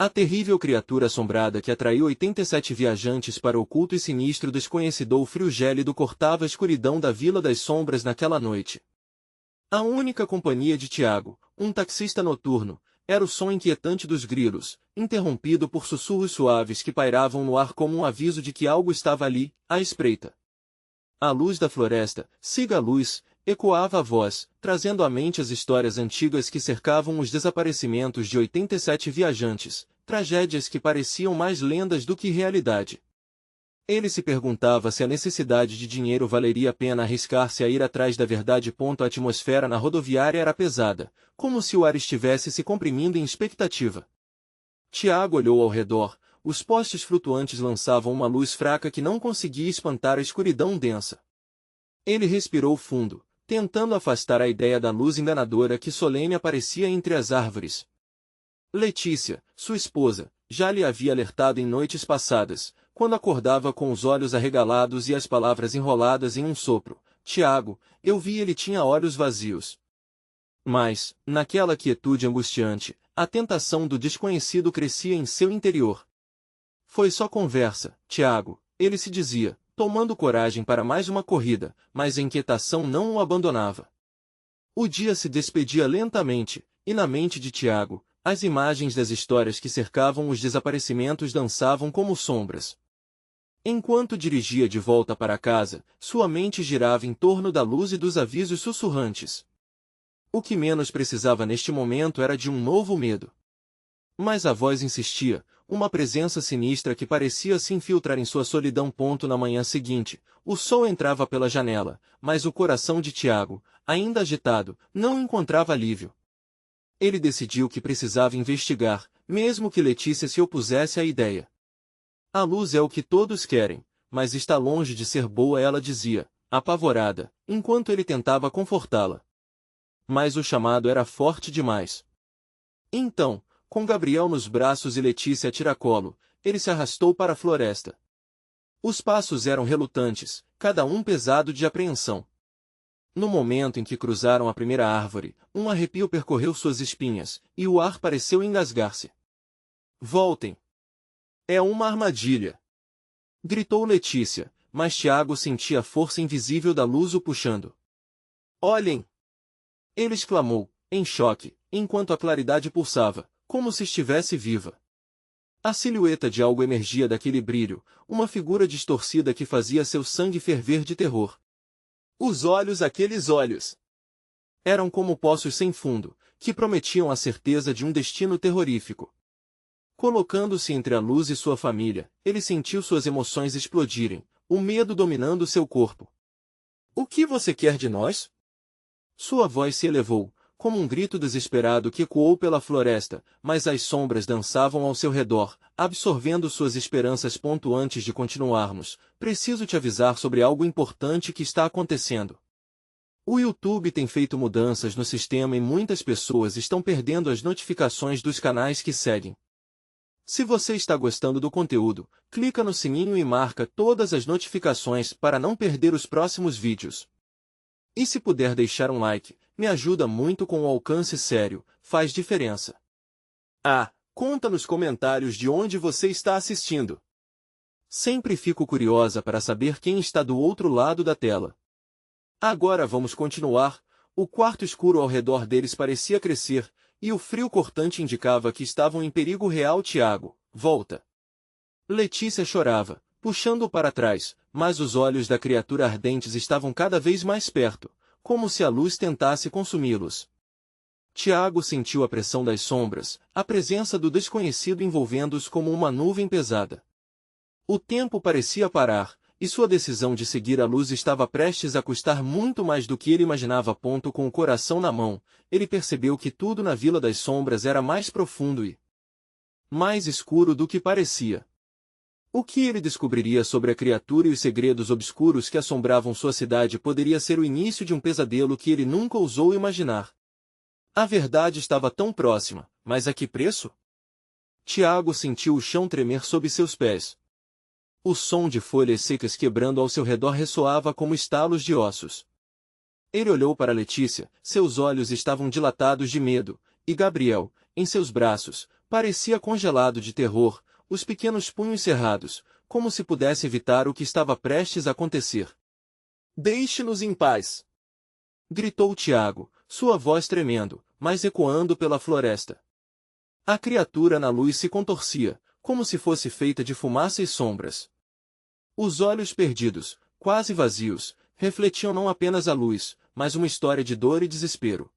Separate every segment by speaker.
Speaker 1: A terrível criatura assombrada que atraiu 87 viajantes para o oculto e sinistro desconhecido frio gélido cortava a escuridão da Vila das Sombras naquela noite. A única companhia de Tiago, um taxista noturno, era o som inquietante dos grilos, interrompido por sussurros suaves que pairavam no ar como um aviso de que algo estava ali, à espreita. À luz da floresta, siga a luz, ecoava a voz, trazendo à mente as histórias antigas que cercavam os desaparecimentos de 87 viajantes, tragédias que pareciam mais lendas do que realidade. Ele se perguntava se a necessidade de dinheiro valeria a pena arriscar-se a ir atrás da verdade. A atmosfera na rodoviária era pesada, como se o ar estivesse se comprimindo em expectativa. Tiago olhou ao redor, os postes flutuantes lançavam uma luz fraca que não conseguia espantar a escuridão densa. Ele respirou fundo, tentando afastar a ideia da luz enganadora que solene aparecia entre as árvores. Letícia, sua esposa, já lhe havia alertado em noites passadas, quando acordava com os olhos arregalados e as palavras enroladas em um sopro. Tiago, eu vi, ele tinha olhos vazios. Mas, naquela quietude angustiante, a tentação do desconhecido crescia em seu interior. Foi só conversa, Tiago, ele se dizia, tomando coragem para mais uma corrida, mas a inquietação não o abandonava. O dia se despedia lentamente, e na mente de Tiago, as imagens das histórias que cercavam os desaparecimentos dançavam como sombras. Enquanto dirigia de volta para casa, sua mente girava em torno da luz e dos avisos sussurrantes. O que menos precisava neste momento era de um novo medo. Mas a voz insistia, uma presença sinistra que parecia se infiltrar em sua solidão. Na manhã seguinte, o sol entrava pela janela, mas o coração de Tiago, ainda agitado, não encontrava alívio. Ele decidiu que precisava investigar, mesmo que Letícia se opusesse à ideia. A luz é o que todos querem, mas está longe de ser boa, ela dizia, apavorada, enquanto ele tentava confortá-la. Mas o chamado era forte demais. Então, com Gabriel nos braços e Letícia a tiracolo, ele se arrastou para a floresta. Os passos eram relutantes, cada um pesado de apreensão. No momento em que cruzaram a primeira árvore, um arrepio percorreu suas espinhas, e o ar pareceu engasgar-se. Voltem! É uma armadilha! Gritou Letícia, mas Tiago sentia a força invisível da luz o puxando. Olhem! Ele exclamou, em choque, enquanto a claridade pulsava, como se estivesse viva. A silhueta de algo emergia daquele brilho, uma figura distorcida que fazia seu sangue ferver de terror. Os olhos, aqueles olhos! Eram como poços sem fundo, que prometiam a certeza de um destino terrorífico. Colocando-se entre a luz e sua família, ele sentiu suas emoções explodirem, o medo dominando seu corpo. O que você quer de nós? Sua voz se elevou, como um grito desesperado que ecoou pela floresta, mas as sombras dançavam ao seu redor, absorvendo suas esperanças. Antes de continuarmos, preciso te avisar sobre algo importante que está acontecendo. O YouTube tem feito mudanças no sistema e muitas pessoas estão perdendo as notificações dos canais que seguem. Se você está gostando do conteúdo, clica no sininho e marca todas as notificações para não perder os próximos vídeos. E se puder deixar um like, me ajuda muito com o alcance sério, faz diferença. Conta nos comentários de onde você está assistindo. Sempre fico curiosa para saber quem está do outro lado da tela. Agora vamos continuar. O quarto escuro ao redor deles parecia crescer, e o frio cortante indicava que estavam em perigo real. Tiago, volta! Letícia chorava, puxando-o para trás, mas os olhos da criatura ardentes estavam cada vez mais perto, como se a luz tentasse consumi-los. Tiago sentiu a pressão das sombras, a presença do desconhecido envolvendo-os como uma nuvem pesada. O tempo parecia parar, e sua decisão de seguir a luz estava prestes a custar muito mais do que ele imaginava. Com o coração na mão, ele percebeu que tudo na Vila das Sombras era mais profundo e mais escuro do que parecia. O que ele descobriria sobre a criatura e os segredos obscuros que assombravam sua cidade poderia ser o início de um pesadelo que ele nunca ousou imaginar. A verdade estava tão próxima, mas a que preço? Tiago sentiu o chão tremer sob seus pés. O som de folhas secas quebrando ao seu redor ressoava como estalos de ossos. Ele olhou para Letícia, seus olhos estavam dilatados de medo, e Gabriel, em seus braços, Parecia congelado de terror, os pequenos punhos cerrados, como se pudesse evitar o que estava prestes a acontecer. "Deixe-nos em paz!" gritou Tiago, sua voz tremendo, mas ecoando pela floresta. A criatura na luz se contorcia, como se fosse feita de fumaça e sombras. Os olhos perdidos, quase vazios, refletiam não apenas a luz, mas uma história de dor e desespero.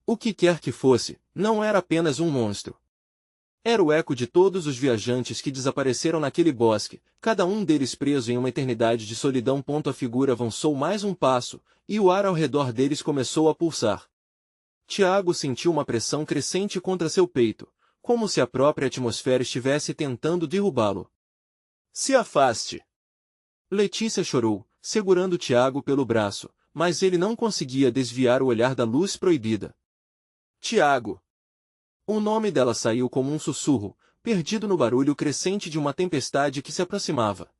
Speaker 1: O que quer que fosse, não era apenas um monstro. Era o eco de todos os viajantes que desapareceram naquele bosque, cada um deles preso em uma eternidade de solidão. A figura avançou mais um passo, e o ar ao redor deles começou a pulsar. Tiago sentiu uma pressão crescente contra seu peito, como se a própria atmosfera estivesse tentando derrubá-lo. "Se afaste!" Letícia chorou, segurando Tiago pelo braço, mas ele não conseguia desviar o olhar da luz proibida. "Tiago!" O nome dela saiu como um sussurro, perdido no barulho crescente de uma tempestade que se aproximava.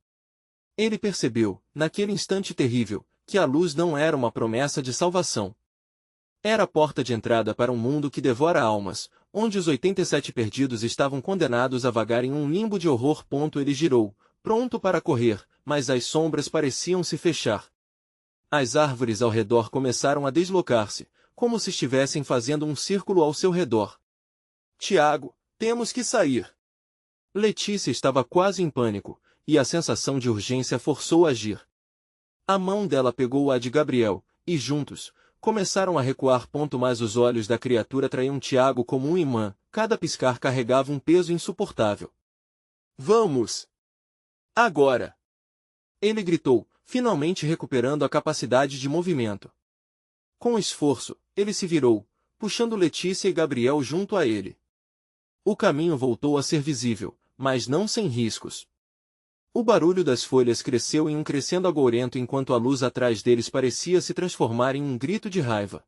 Speaker 1: Ele percebeu, naquele instante terrível, que a luz não era uma promessa de salvação. Era a porta de entrada para um mundo que devora almas, onde os 87 perdidos estavam condenados a vagar em um limbo de horror. Ele girou, pronto para correr, mas as sombras pareciam se fechar. As árvores ao redor começaram a deslocar-se, como se estivessem fazendo um círculo ao seu redor. "Tiago, temos que sair!" Letícia estava quase em pânico, e a sensação de urgência forçou a agir. A mão dela pegou a de Gabriel, e juntos, começaram a recuar. Mas os olhos da criatura traíam Tiago como um imã, cada piscar carregava um peso insuportável. "Vamos! Agora!" Ele gritou, finalmente recuperando a capacidade de movimento. Com esforço, ele se virou, puxando Letícia e Gabriel junto a ele. O caminho voltou a ser visível, mas não sem riscos. O barulho das folhas cresceu em um crescendo agourento enquanto a luz atrás deles parecia se transformar em um grito de raiva.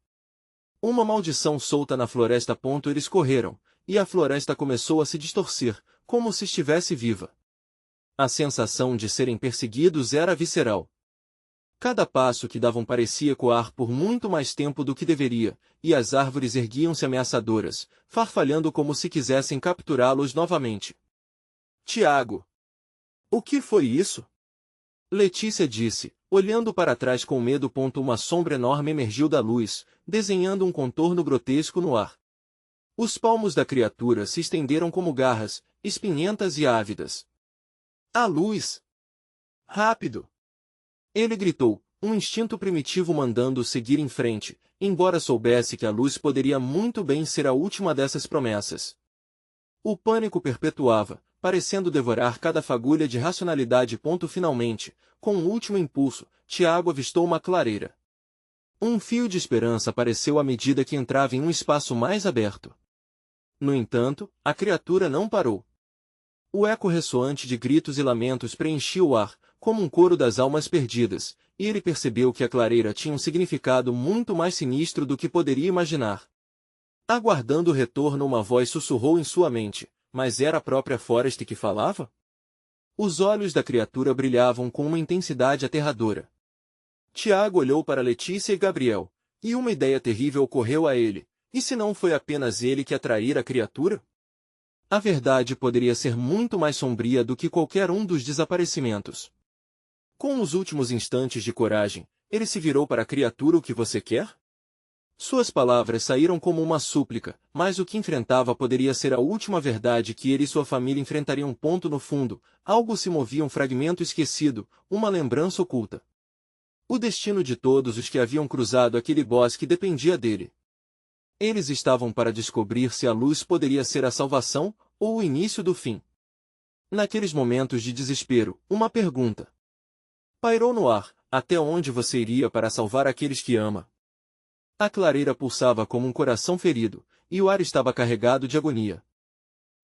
Speaker 1: Uma maldição solta na floresta. Eles correram, e a floresta começou a se distorcer, como se estivesse viva. A sensação de serem perseguidos era visceral. Cada passo que davam parecia ecoar por muito mais tempo do que deveria, e as árvores erguiam-se ameaçadoras, farfalhando como se quisessem capturá-los novamente. "Tiago! O que foi isso?" Letícia disse, olhando para trás com medo. Uma sombra enorme emergiu da luz, desenhando um contorno grotesco no ar. Os palmos da criatura se estenderam como garras, espinhentas e ávidas. "A luz! Rápido!" Ele gritou, um instinto primitivo mandando-o seguir em frente, embora soubesse que a luz poderia muito bem ser a última dessas promessas. O pânico perpetuava, parecendo devorar cada fagulha de racionalidade. Finalmente, com um último impulso, Tiago avistou uma clareira. Um fio de esperança apareceu à medida que entrava em um espaço mais aberto. No entanto, a criatura não parou. O eco ressoante de gritos e lamentos preenchia o ar, como um coro das almas perdidas, e ele percebeu que a clareira tinha um significado muito mais sinistro do que poderia imaginar. Aguardando o retorno, uma voz sussurrou em sua mente, mas era a própria Forrest que falava? Os olhos da criatura brilhavam com uma intensidade aterradora. Tiago olhou para Letícia e Gabriel, e uma ideia terrível ocorreu a ele. E se não foi apenas ele que atraíra a criatura? A verdade poderia ser muito mais sombria do que qualquer um dos desaparecimentos. Com os últimos instantes de coragem, ele se virou para a criatura. "O que você quer?" Suas palavras saíram como uma súplica, mas o que enfrentava poderia ser a última verdade que ele e sua família enfrentariam. No fundo, algo se movia, um fragmento esquecido, uma lembrança oculta. O destino de todos os que haviam cruzado aquele bosque dependia dele. Eles estavam para descobrir se a luz poderia ser a salvação, ou o início do fim. Naqueles momentos de desespero, uma pergunta pairou no ar: até onde você iria para salvar aqueles que ama? A clareira pulsava como um coração ferido, e o ar estava carregado de agonia.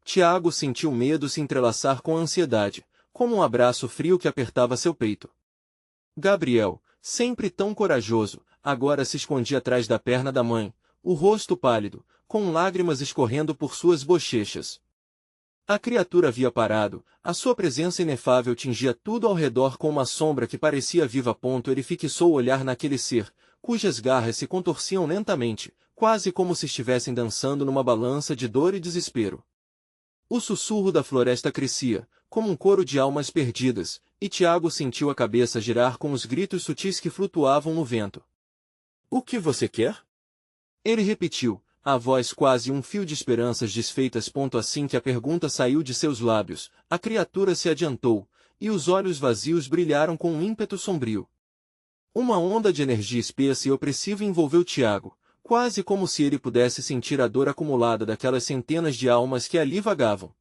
Speaker 1: Tiago sentiu medo se entrelaçar com a ansiedade, como um abraço frio que apertava seu peito. Gabriel, sempre tão corajoso, agora se escondia atrás da perna da mãe, o rosto pálido, com lágrimas escorrendo por suas bochechas. A criatura havia parado, a sua presença inefável tingia tudo ao redor com uma sombra que parecia viva. Ele fixou o olhar naquele ser, cujas garras se contorciam lentamente, quase como se estivessem dançando numa balança de dor e desespero. O sussurro da floresta crescia, como um coro de almas perdidas, e Tiago sentiu a cabeça girar com os gritos sutis que flutuavam no vento. "O que você quer?" Ele repetiu, a voz quase um fio de esperanças desfeitas. Assim que a pergunta saiu de seus lábios, a criatura se adiantou, e os olhos vazios brilharam com um ímpeto sombrio. Uma onda de energia espessa e opressiva envolveu Tiago, quase como se ele pudesse sentir a dor acumulada daquelas centenas de almas que ali vagavam.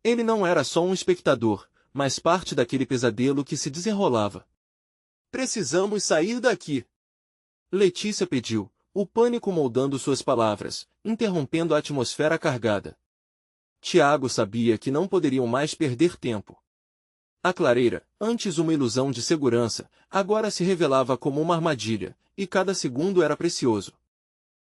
Speaker 1: Ele não era só um espectador, mas parte daquele pesadelo que se desenrolava. "Precisamos sair daqui!" Letícia pediu, o pânico moldando suas palavras, interrompendo a atmosfera carregada. Tiago sabia que não poderiam mais perder tempo. A clareira, antes uma ilusão de segurança, agora se revelava como uma armadilha, e cada segundo era precioso.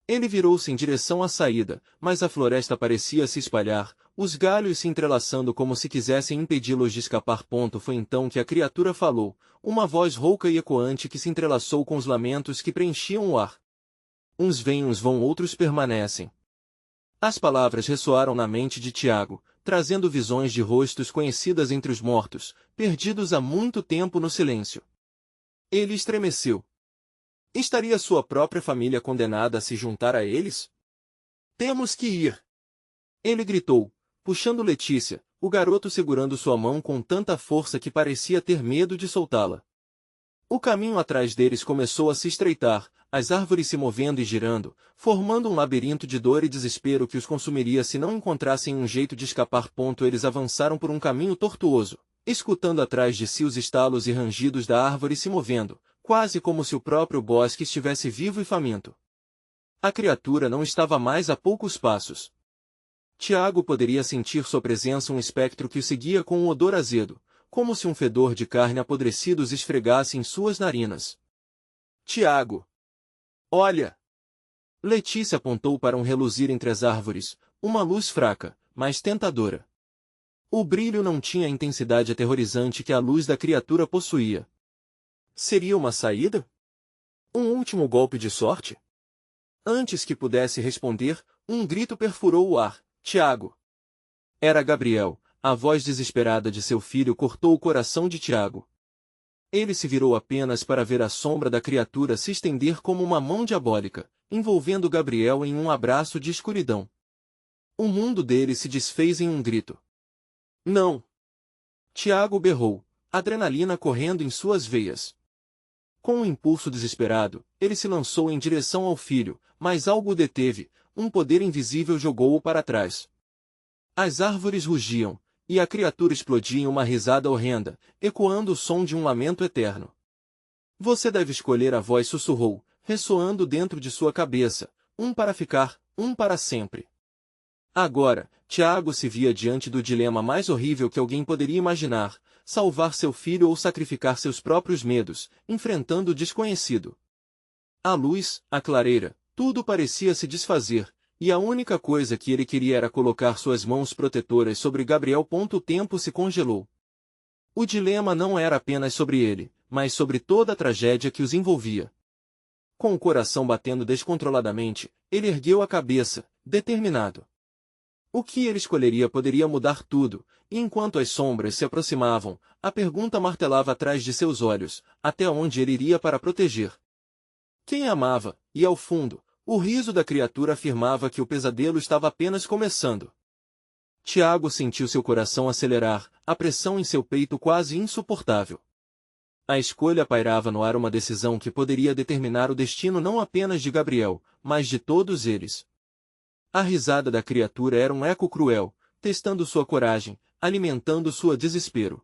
Speaker 1: Ele virou-se em direção à saída, mas a floresta parecia se espalhar, os galhos se entrelaçando como se quisessem impedi-los de escapar. Foi então que a criatura falou, uma voz rouca e ecoante que se entrelaçou com os lamentos que preenchiam o ar. "Uns vêm, uns vão, outros permanecem." As palavras ressoaram na mente de Tiago, trazendo visões de rostos conhecidas entre os mortos, perdidos há muito tempo no silêncio. Ele estremeceu. Estaria sua própria família condenada a se juntar a eles? "Temos que ir!" Ele gritou, puxando Letícia, o garoto segurando sua mão com tanta força que parecia ter medo de soltá-la. O caminho atrás deles começou a se estreitar, as árvores se movendo e girando, formando um labirinto de dor e desespero que os consumiria se não encontrassem um jeito de escapar. Eles avançaram por um caminho tortuoso, escutando atrás de si os estalos e rangidos da árvore se movendo, quase como se o próprio bosque estivesse vivo e faminto. A criatura não estava mais a poucos passos. Tiago poderia sentir sua presença, um espectro que o seguia com um odor azedo, como se um fedor de carne apodrecida os esfregasse em suas narinas. "Tiago! Olha!" Letícia apontou para um reluzir entre as árvores, uma luz fraca, mas tentadora. O brilho não tinha a intensidade aterrorizante que a luz da criatura possuía. Seria uma saída? Um último golpe de sorte? Antes que pudesse responder, um grito perfurou o ar. "Tiago!" Era Gabriel. A voz desesperada de seu filho cortou o coração de Tiago. Ele se virou apenas para ver a sombra da criatura se estender como uma mão diabólica, envolvendo Gabriel em um abraço de escuridão. O mundo dele se desfez em um grito. "Não!" Tiago berrou, adrenalina correndo em suas veias. Com um impulso desesperado, ele se lançou em direção ao filho, mas algo o deteve, um poder invisível jogou-o para trás. As árvores rugiam, e a criatura explodia em uma risada horrenda, ecoando o som de um lamento eterno. "Você deve escolher", a voz sussurrou, ressoando dentro de sua cabeça, "um para ficar, um para sempre." Agora, Tiago se via diante do dilema mais horrível que alguém poderia imaginar: salvar seu filho ou sacrificar seus próprios medos, enfrentando o desconhecido. A luz, a clareira, tudo parecia se desfazer, e a única coisa que ele queria era colocar suas mãos protetoras sobre Gabriel. O tempo se congelou. O dilema não era apenas sobre ele, mas sobre toda a tragédia que os envolvia. Com o coração batendo descontroladamente, ele ergueu a cabeça, determinado. O que ele escolheria poderia mudar tudo, e enquanto as sombras se aproximavam, a pergunta martelava atrás de seus olhos, até onde ele iria para proteger. Quem amava, e ao fundo, o riso da criatura afirmava que o pesadelo estava apenas começando. Tiago sentiu seu coração acelerar, a pressão em seu peito quase insuportável. A escolha pairava no ar, uma decisão que poderia determinar o destino não apenas de Gabriel, mas de todos eles. A risada da criatura era um eco cruel, testando sua coragem, alimentando sua desespero.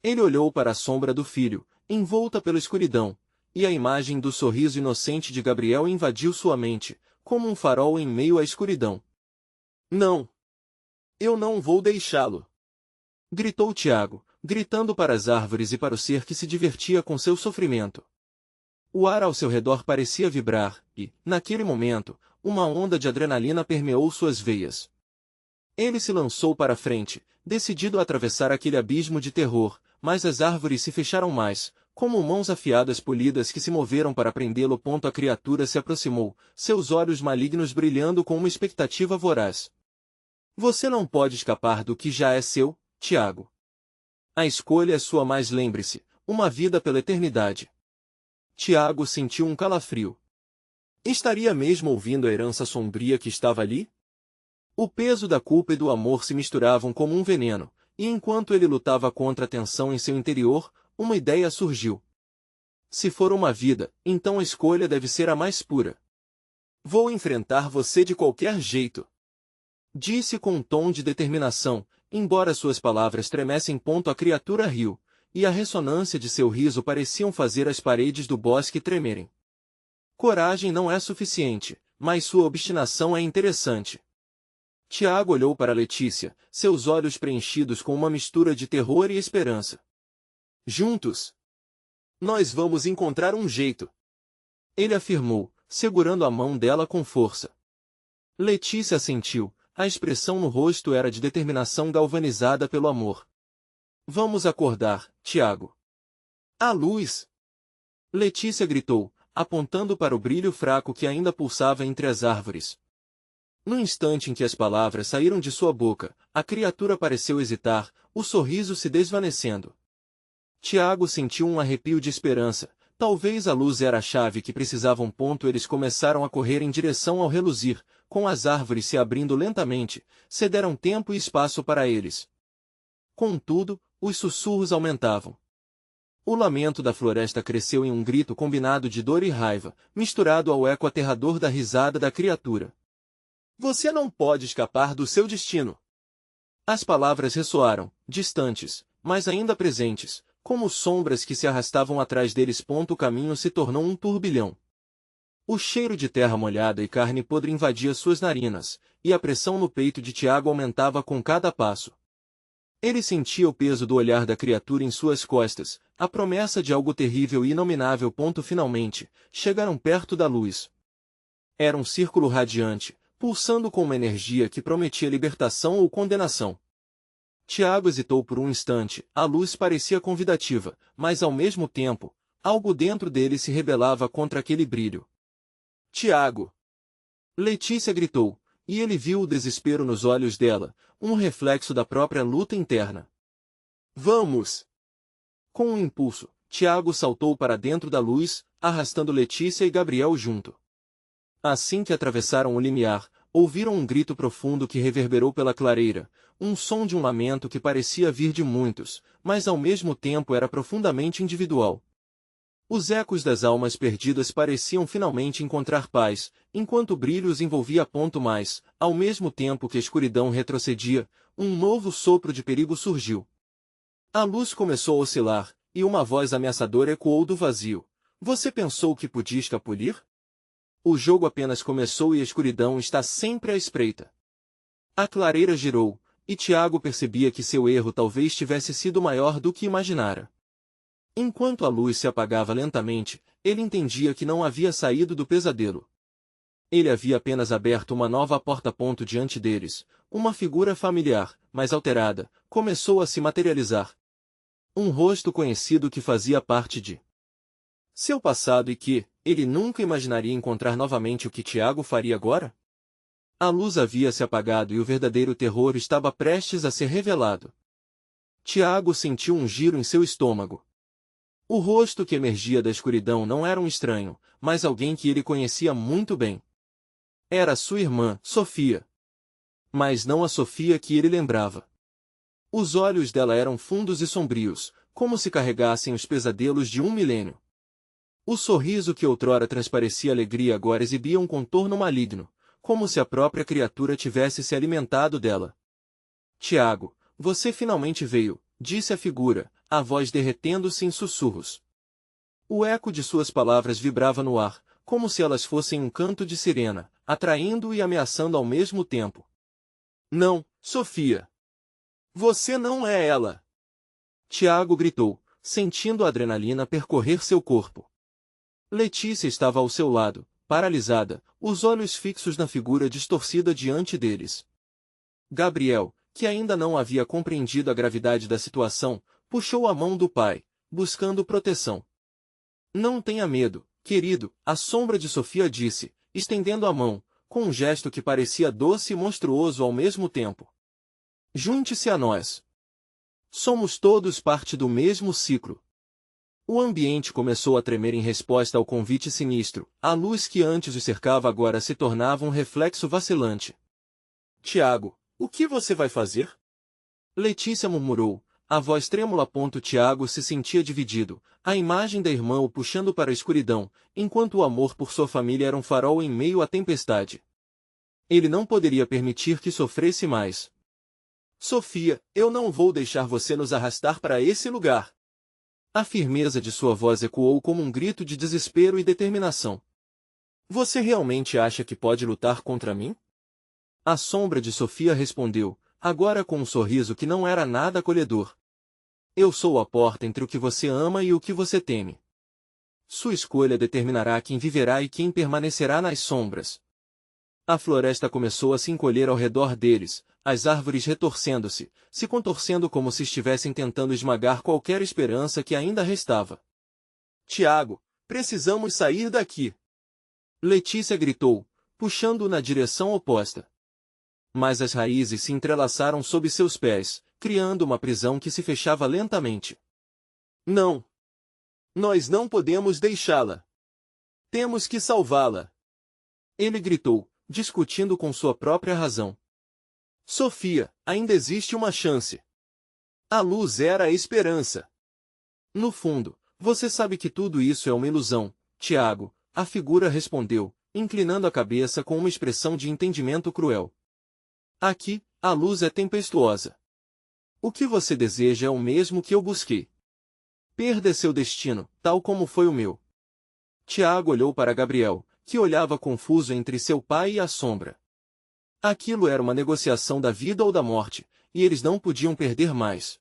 Speaker 1: Ele olhou para a sombra do filho, envolta pela escuridão, e a imagem do sorriso inocente de Gabriel invadiu sua mente, como um farol em meio à escuridão. "Não! Eu não vou deixá-lo!" gritou Tiago, gritando para as árvores e para o ser que se divertia com seu sofrimento. O ar ao seu redor parecia vibrar, e, naquele momento, uma onda de adrenalina permeou suas veias. Ele se lançou para a frente, decidido a atravessar aquele abismo de terror, mas as árvores se fecharam mais, como mãos afiadas polidas que se moveram para prendê-lo. A criatura se aproximou, seus olhos malignos brilhando com uma expectativa voraz. Você não pode escapar do que já é seu, Tiago. A escolha é sua, mas lembre-se, uma vida pela eternidade. Tiago sentiu um calafrio. Estaria mesmo ouvindo a herança sombria que estava ali? O peso da culpa e do amor se misturavam como um veneno, e enquanto ele lutava contra a tensão em seu interior, uma ideia surgiu. Se for uma vida, então a escolha deve ser a mais pura. Vou enfrentar você de qualquer jeito. Disse com um tom de determinação, embora suas palavras tremessem. A criatura riu, e a ressonância de seu riso pareciam fazer as paredes do bosque tremerem. Coragem não é suficiente, mas sua obstinação é interessante. Tiago olhou para Letícia, seus olhos preenchidos com uma mistura de terror e esperança. Juntos, nós vamos encontrar um jeito. Ele afirmou, segurando a mão dela com força. Letícia assentiu, a expressão no rosto era de determinação galvanizada pelo amor. Vamos acordar, Tiago. A luz! Letícia gritou, apontando para o brilho fraco que ainda pulsava entre as árvores. No instante em que as palavras saíram de sua boca, a criatura pareceu hesitar, o sorriso se desvanecendo. Tiago sentiu um arrepio de esperança. Talvez a luz era a chave que precisavam. Eles começaram a correr em direção ao reluzir, com as árvores se abrindo lentamente, cederam tempo e espaço para eles. Contudo, os sussurros aumentavam. O lamento da floresta cresceu em um grito combinado de dor e raiva, misturado ao eco aterrador da risada da criatura. Você não pode escapar do seu destino. As palavras ressoaram, distantes, mas ainda presentes, como sombras que se arrastavam atrás deles. O caminho se tornou um turbilhão. O cheiro de terra molhada e carne podre invadia suas narinas, e a pressão no peito de Tiago aumentava com cada passo. Ele sentia o peso do olhar da criatura em suas costas, a promessa de algo terrível e inominável. Finalmente, chegaram perto da luz. Era um círculo radiante, pulsando com uma energia que prometia libertação ou condenação. Tiago hesitou por um instante, a luz parecia convidativa, mas ao mesmo tempo, algo dentro dele se rebelava contra aquele brilho. Tiago! Letícia gritou, e ele viu o desespero nos olhos dela, um reflexo da própria luta interna. Vamos! Com um impulso, Tiago saltou para dentro da luz, arrastando Letícia e Gabriel junto. Assim que atravessaram o limiar, ouviram um grito profundo que reverberou pela clareira, um som de um lamento que parecia vir de muitos, mas ao mesmo tempo era profundamente individual. Os ecos das almas perdidas pareciam finalmente encontrar paz, enquanto o brilho os envolvia. Mais, ao mesmo tempo que a escuridão retrocedia, um novo sopro de perigo surgiu. A luz começou a oscilar, e uma voz ameaçadora ecoou do vazio. Você pensou que podia escapulir? O jogo apenas começou e a escuridão está sempre à espreita. A clareira girou, e Tiago percebia que seu erro talvez tivesse sido maior do que imaginara. Enquanto a luz se apagava lentamente, ele entendia que não havia saído do pesadelo. Ele havia apenas aberto uma nova porta. Diante deles, uma figura familiar, mas alterada, começou a se materializar. Um rosto conhecido que fazia parte de seu passado e que, ele nunca imaginaria encontrar novamente. O que Tiago faria agora? A luz havia se apagado e o verdadeiro terror estava prestes a ser revelado. Tiago sentiu um giro em seu estômago. O rosto que emergia da escuridão não era um estranho, mas alguém que ele conhecia muito bem. Era sua irmã, Sofia. Mas não a Sofia que ele lembrava. Os olhos dela eram fundos e sombrios, como se carregassem os pesadelos de um milênio. O sorriso que outrora transparecia alegria agora exibia um contorno maligno, como se a própria criatura tivesse se alimentado dela. Tiago, você finalmente veio, disse a figura, a voz derretendo-se em sussurros. O eco de suas palavras vibrava no ar, como se elas fossem um canto de sirena, atraindo e ameaçando ao mesmo tempo. Não, Sofia! Você não é ela! Tiago gritou, sentindo a adrenalina percorrer seu corpo. Letícia estava ao seu lado, paralisada, os olhos fixos na figura distorcida diante deles. Gabriel, que ainda não havia compreendido a gravidade da situação, puxou a mão do pai, buscando proteção. Não tenha medo, querido, a sombra de Sofia disse, estendendo a mão, com um gesto que parecia doce e monstruoso ao mesmo tempo. Junte-se a nós. Somos todos parte do mesmo ciclo. O ambiente começou a tremer em resposta ao convite sinistro. A luz que antes o cercava agora se tornava um reflexo vacilante. Tiago, o que você vai fazer? Letícia murmurou, a voz trêmula. Tiago se sentia dividido, a imagem da irmã o puxando para a escuridão, enquanto o amor por sua família era um farol em meio à tempestade. Ele não poderia permitir que sofresse mais. Sofia, eu não vou deixar você nos arrastar para esse lugar. A firmeza de sua voz ecoou como um grito de desespero e determinação. Você realmente acha que pode lutar contra mim? A sombra de Sofia respondeu, agora com um sorriso que não era nada acolhedor. Eu sou a porta entre o que você ama e o que você teme. Sua escolha determinará quem viverá e quem permanecerá nas sombras. A floresta começou a se encolher ao redor deles, as árvores retorcendo-se, se contorcendo como se estivessem tentando esmagar qualquer esperança que ainda restava. Tiago, precisamos sair daqui! Letícia gritou, puxando-o na direção oposta. Mas as raízes se entrelaçaram sob seus pés, criando uma prisão que se fechava lentamente. Não! Nós não podemos deixá-la! Temos que salvá-la! Ele gritou, discutindo com sua própria razão. Sofia, ainda existe uma chance. A luz era a esperança. No fundo, você sabe que tudo isso é uma ilusão, Tiago, a figura respondeu, inclinando a cabeça com uma expressão de entendimento cruel. Aqui, a luz é tempestuosa. O que você deseja é o mesmo que eu busquei. Perda seu destino, tal como foi o meu. Tiago olhou para Gabriel, que olhava confuso entre seu pai e a sombra. Aquilo era uma negociação da vida ou da morte, e eles não podiam perder mais.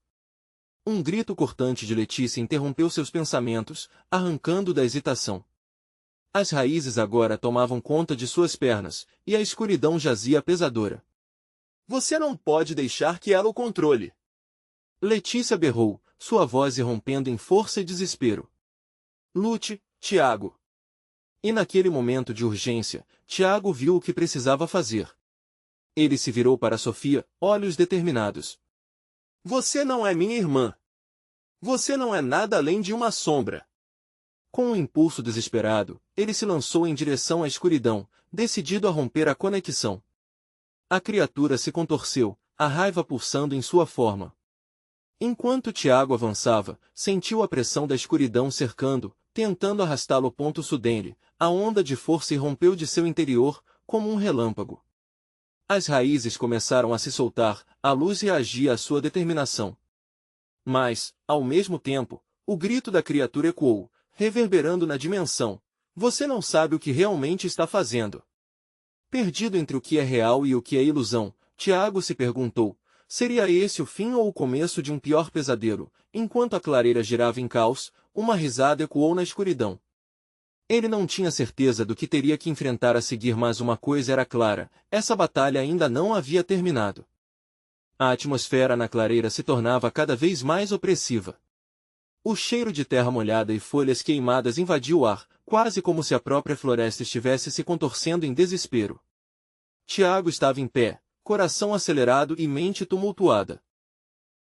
Speaker 1: Um grito cortante de Letícia interrompeu seus pensamentos, arrancando da hesitação. As raízes agora tomavam conta de suas pernas, e a escuridão jazia pesadora. Você não pode deixar que ela o controle. Letícia berrou, sua voz irrompendo em força e desespero. Lute, Tiago. E naquele momento de urgência, Tiago viu o que precisava fazer. Ele se virou para Sofia, olhos determinados. Você não é minha irmã. Você não é nada além de uma sombra. Com um impulso desesperado, ele se lançou em direção à escuridão, decidido a romper a conexão. A criatura se contorceu, a raiva pulsando em sua forma. Enquanto Tiago avançava, sentiu a pressão da escuridão cercando, tentando arrastá-lo. Sudene, a onda de força irrompeu de seu interior, como um relâmpago. As raízes começaram a se soltar, a luz reagia à sua determinação. Mas, ao mesmo tempo, o grito da criatura ecoou, reverberando na dimensão. Você não sabe o que realmente está fazendo. Perdido entre o que é real e o que é ilusão, Tiago se perguntou, seria esse o fim ou o começo de um pior pesadelo? Enquanto a clareira girava em caos, uma risada ecoou na escuridão. Ele não tinha certeza do que teria que enfrentar a seguir, mas uma coisa era clara, essa batalha ainda não havia terminado. A atmosfera na clareira se tornava cada vez mais opressiva. O cheiro de terra molhada e folhas queimadas invadiu o ar, quase como se a própria floresta estivesse se contorcendo em desespero. Tiago estava em pé, coração acelerado e mente tumultuada.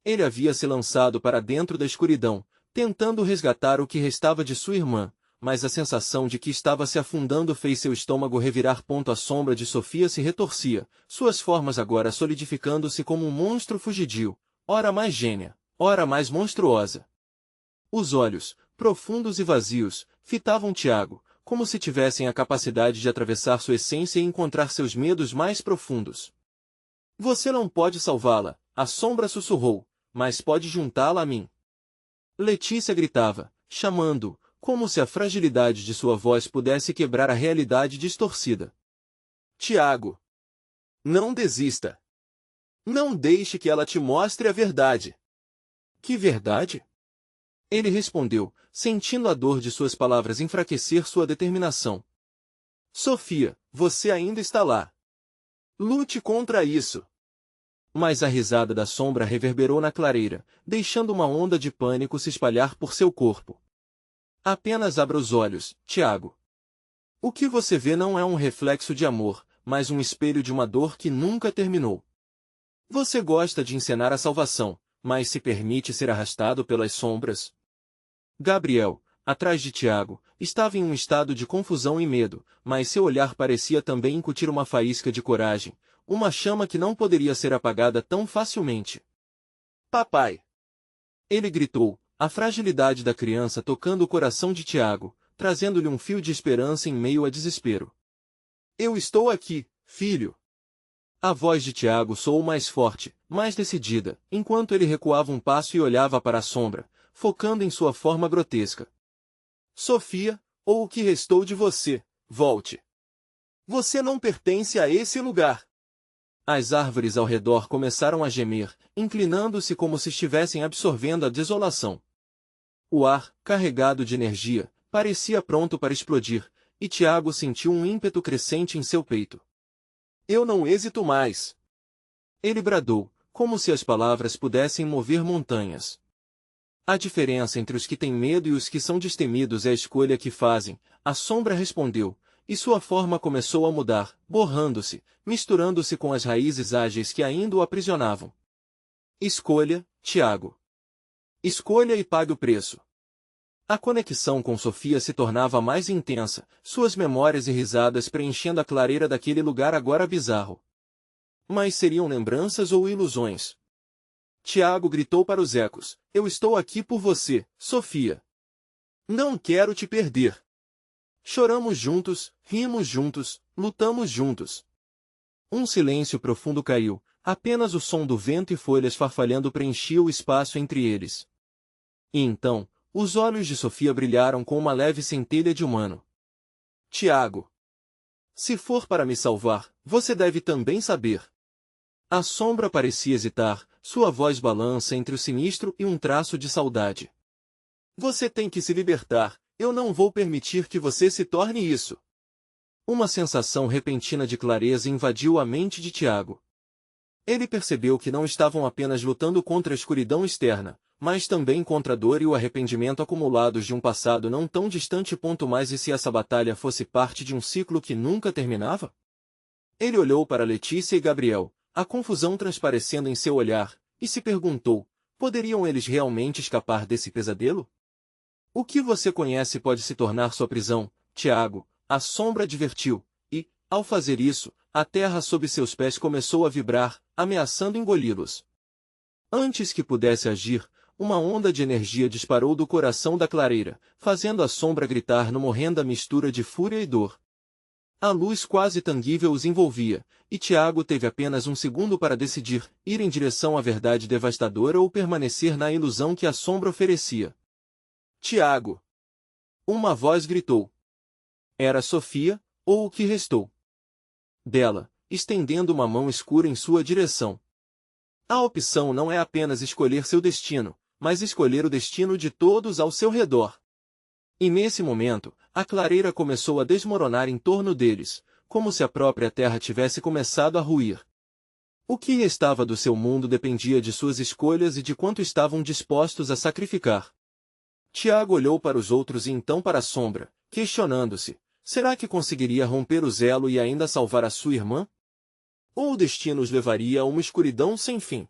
Speaker 1: Ele havia se lançado para dentro da escuridão, tentando resgatar o que restava de sua irmã, mas a sensação de que estava se afundando fez seu estômago revirar. A sombra de Sofia se retorcia, suas formas agora solidificando-se como um monstro fugidio, ora mais gênia, ora mais monstruosa. Os olhos, profundos e vazios, fitavam Tiago, como se tivessem a capacidade de atravessar sua essência e encontrar seus medos mais profundos. Você não pode salvá-la, a sombra sussurrou, mas pode juntá-la a mim. Letícia gritava, chamando-o, como se a fragilidade de sua voz pudesse quebrar a realidade distorcida. Tiago! Não desista! Não deixe que ela te mostre a verdade! Que verdade? Ele respondeu, sentindo a dor de suas palavras enfraquecer sua determinação. Sofia, você ainda está lá. Lute contra isso! Mas a risada da sombra reverberou na clareira, deixando uma onda de pânico se espalhar por seu corpo. Apenas abra os olhos, Tiago. O que você vê não é um reflexo de amor, mas um espelho de uma dor que nunca terminou. Você gosta de encenar a salvação, mas se permite ser arrastado pelas sombras? Gabriel, atrás de Tiago, estava em um estado de confusão e medo, mas seu olhar parecia também incutir uma faísca de coragem, uma chama que não poderia ser apagada tão facilmente. Papai! Ele gritou, a fragilidade da criança tocando o coração de Tiago, trazendo-lhe um fio de esperança em meio a desespero. Eu estou aqui, filho! A voz de Tiago soou mais forte, mais decidida, enquanto ele recuava um passo e olhava para a sombra, focando em sua forma grotesca. Sofia, ou o que restou de você, volte. Você não pertence a esse lugar. As árvores ao redor começaram a gemer, inclinando-se como se estivessem absorvendo a desolação. O ar, carregado de energia, parecia pronto para explodir, e Tiago sentiu um ímpeto crescente em seu peito. Eu não hesito mais. Ele bradou, como se as palavras pudessem mover montanhas. A diferença entre os que têm medo e os que são destemidos é a escolha que fazem, a sombra respondeu, e sua forma começou a mudar, borrando-se, misturando-se com as raízes ágeis que ainda o aprisionavam. Escolha, Tiago. Escolha e pague o preço. A conexão com Sofia se tornava mais intensa, suas memórias e risadas preenchendo a clareira daquele lugar agora bizarro. Mas seriam lembranças ou ilusões? Tiago gritou para os ecos, eu estou aqui por você, Sofia. Não quero te perder. Choramos juntos, rimos juntos, lutamos juntos. Um silêncio profundo caiu, apenas o som do vento e folhas farfalhando preenchia o espaço entre eles. E então, os olhos de Sofia brilharam com uma leve centelha de humano. Tiago. Se for para me salvar, você deve também saber. A sombra parecia hesitar, sua voz balança entre o sinistro e um traço de saudade. Você tem que se libertar, eu não vou permitir que você se torne isso. Uma sensação repentina de clareza invadiu a mente de Tiago. Ele percebeu que não estavam apenas lutando contra a escuridão externa, mas também contra a dor e o arrependimento acumulados de um passado não tão distante. Mais e se essa batalha fosse parte de um ciclo que nunca terminava? Ele olhou para Letícia e Gabriel, a confusão transparecendo em seu olhar, e se perguntou, poderiam eles realmente escapar desse pesadelo? O que você conhece pode se tornar sua prisão, Tiago, a sombra advertiu, e, ao fazer isso, a terra sob seus pés começou a vibrar, ameaçando engoli-los. Antes que pudesse agir, uma onda de energia disparou do coração da clareira, fazendo a sombra gritar numa horrenda mistura de fúria e dor. A luz quase tangível os envolvia, e Tiago teve apenas um segundo para decidir, ir em direção à verdade devastadora ou permanecer na ilusão que a sombra oferecia. Tiago! Uma voz gritou. Era Sofia, ou o que restou dela, estendendo uma mão escura em sua direção. A opção não é apenas escolher seu destino, mas escolher o destino de todos ao seu redor. E nesse momento, a clareira começou a desmoronar em torno deles, como se a própria terra tivesse começado a ruir. O que restava do seu mundo dependia de suas escolhas e de quanto estavam dispostos a sacrificar. Tiago olhou para os outros e então para a sombra, questionando-se, será que conseguiria romper o zelo e ainda salvar a sua irmã? Ou o destino os levaria a uma escuridão sem fim?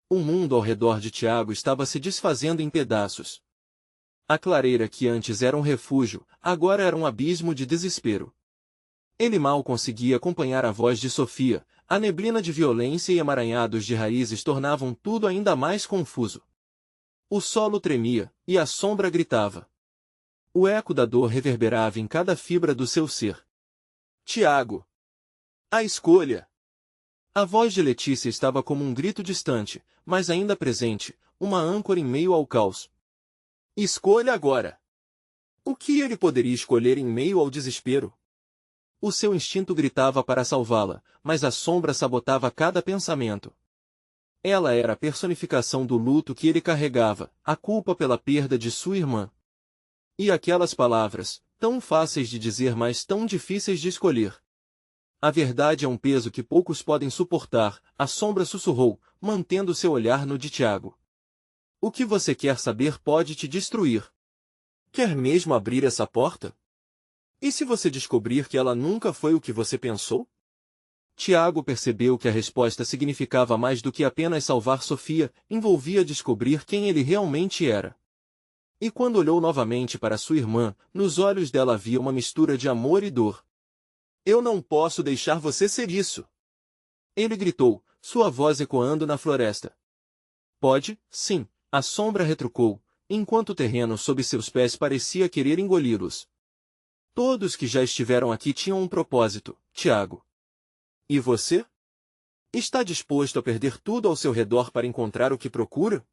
Speaker 1: O mundo ao redor de Tiago estava se desfazendo em pedaços. A clareira que antes era um refúgio, agora era um abismo de desespero. Ele mal conseguia acompanhar a voz de Sofia, a neblina de violência e emaranhados de raízes tornavam tudo ainda mais confuso. O solo tremia, e a sombra gritava. O eco da dor reverberava em cada fibra do seu ser. Tiago! A escolha! A voz de Letícia estava como um grito distante, mas ainda presente, uma âncora em meio ao caos. Escolha agora! O que ele poderia escolher em meio ao desespero? O seu instinto gritava para salvá-la, mas a sombra sabotava cada pensamento. Ela era a personificação do luto que ele carregava, a culpa pela perda de sua irmã. E aquelas palavras, tão fáceis de dizer mas tão difíceis de escolher. A verdade é um peso que poucos podem suportar, a sombra sussurrou, mantendo seu olhar no de Tiago. O que você quer saber pode te destruir. Quer mesmo abrir essa porta? E se você descobrir que ela nunca foi o que você pensou? Tiago percebeu que a resposta significava mais do que apenas salvar Sofia, envolvia descobrir quem ele realmente era. E quando olhou novamente para sua irmã, nos olhos dela havia uma mistura de amor e dor. Eu não posso deixar você ser isso! Ele gritou, sua voz ecoando na floresta. Pode, sim, a sombra retrucou, enquanto o terreno sob seus pés parecia querer engoli-los. Todos que já estiveram aqui tinham um propósito, Tiago. E você? Está disposto a perder tudo ao seu redor para encontrar o que procura?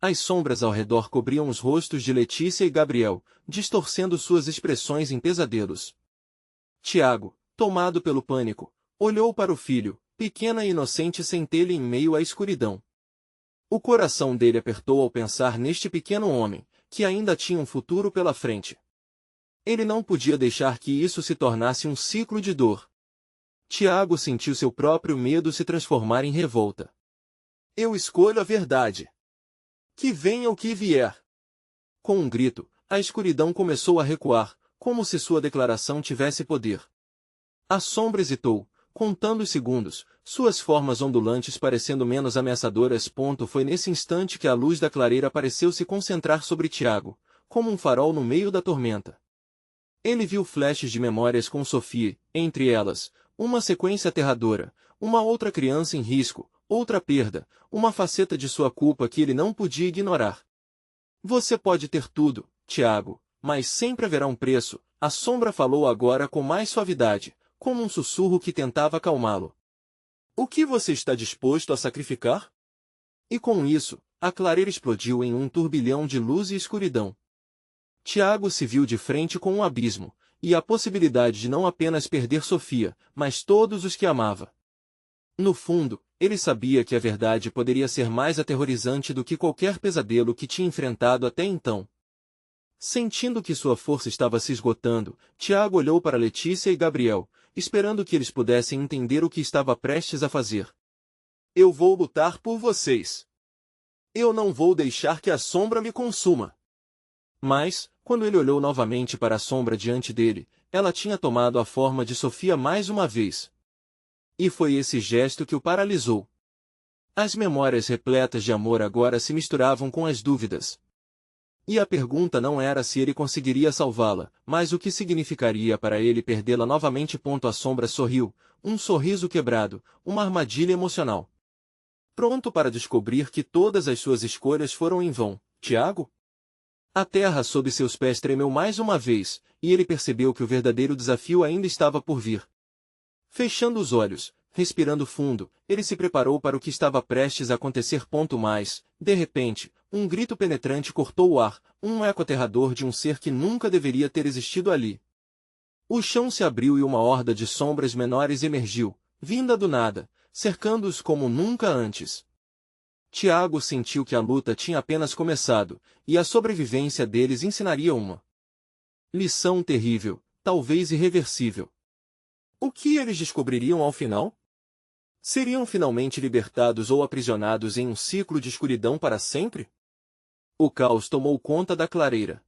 Speaker 1: As sombras ao redor cobriam os rostos de Letícia e Gabriel, distorcendo suas expressões em pesadelos. Tiago, tomado pelo pânico, olhou para o filho, pequena e inocente centelha em meio à escuridão. O coração dele apertou ao pensar neste pequeno homem, que ainda tinha um futuro pela frente. Ele não podia deixar que isso se tornasse um ciclo de dor. Tiago sentiu seu próprio medo se transformar em revolta. Eu escolho a verdade. Que venha o que vier. Com um grito, a escuridão começou a recuar, como se sua declaração tivesse poder. A sombra hesitou, contando os segundos, suas formas ondulantes parecendo menos ameaçadoras. Foi nesse instante que a luz da clareira pareceu se concentrar sobre Tiago, como um farol no meio da tormenta. Ele viu flashes de memórias com Sophie, entre elas, uma sequência aterradora, uma outra criança em risco, outra perda, uma faceta de sua culpa que ele não podia ignorar. Você pode ter tudo, Tiago, mas sempre haverá um preço, a sombra falou agora com mais suavidade, como um sussurro que tentava acalmá-lo. O que você está disposto a sacrificar? E com isso, a clareira explodiu em um turbilhão de luz e escuridão. Tiago se viu de frente com um abismo, e a possibilidade de não apenas perder Sofia, mas todos os que amava. No fundo, ele sabia que a verdade poderia ser mais aterrorizante do que qualquer pesadelo que tinha enfrentado até então. Sentindo que sua força estava se esgotando, Tiago olhou para Letícia e Gabriel, esperando que eles pudessem entender o que estava prestes a fazer. Eu vou lutar por vocês. Eu não vou deixar que a sombra me consuma. Mas, quando ele olhou novamente para a sombra diante dele, ela tinha tomado a forma de Sofia mais uma vez. E foi esse gesto que o paralisou. As memórias repletas de amor agora se misturavam com as dúvidas. E a pergunta não era se ele conseguiria salvá-la, mas o que significaria para ele perdê-la novamente. A sombra sorriu, um sorriso quebrado, uma armadilha emocional. Pronto para descobrir que todas as suas escolhas foram em vão, Tiago? A terra sob seus pés tremeu mais uma vez, e ele percebeu que o verdadeiro desafio ainda estava por vir. Fechando os olhos, respirando fundo, ele se preparou para o que estava prestes a acontecer. Mas, de repente, um grito penetrante cortou o ar, um eco aterrador de um ser que nunca deveria ter existido ali. O chão se abriu e uma horda de sombras menores emergiu, vinda do nada, cercando-os como nunca antes. Tiago sentiu que a luta tinha apenas começado, e a sobrevivência deles ensinaria uma lição terrível, talvez irreversível. O que eles descobririam ao final? Seriam finalmente libertados ou aprisionados em um ciclo de escuridão para sempre? O caos tomou conta da clareira.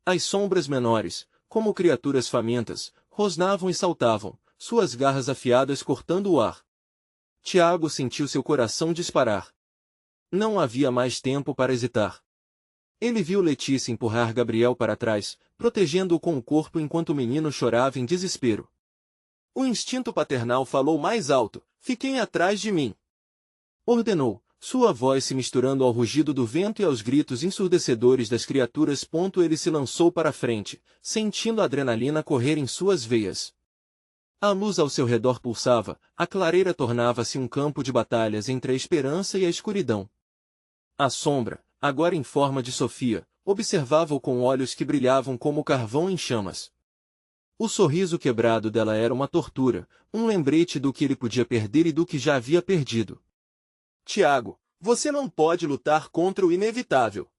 Speaker 1: As sombras menores, como criaturas famintas, rosnavam e saltavam, suas garras afiadas cortando o ar. Tiago sentiu seu coração disparar. Não havia mais tempo para hesitar. Ele viu Letícia empurrar Gabriel para trás, protegendo-o com o corpo enquanto o menino chorava em desespero. O instinto paternal falou mais alto, fiquem atrás de mim. Ordenou, sua voz se misturando ao rugido do vento e aos gritos ensurdecedores das criaturas. Ele se lançou para a frente, sentindo a adrenalina correr em suas veias. A luz ao seu redor pulsava, a clareira tornava-se um campo de batalhas entre a esperança e a escuridão. A sombra, agora em forma de Sofia, observava-o com olhos que brilhavam como carvão em chamas. O sorriso quebrado dela era uma tortura, um lembrete do que ele podia perder e do que já havia perdido. Tiago, você não pode lutar contra o inevitável.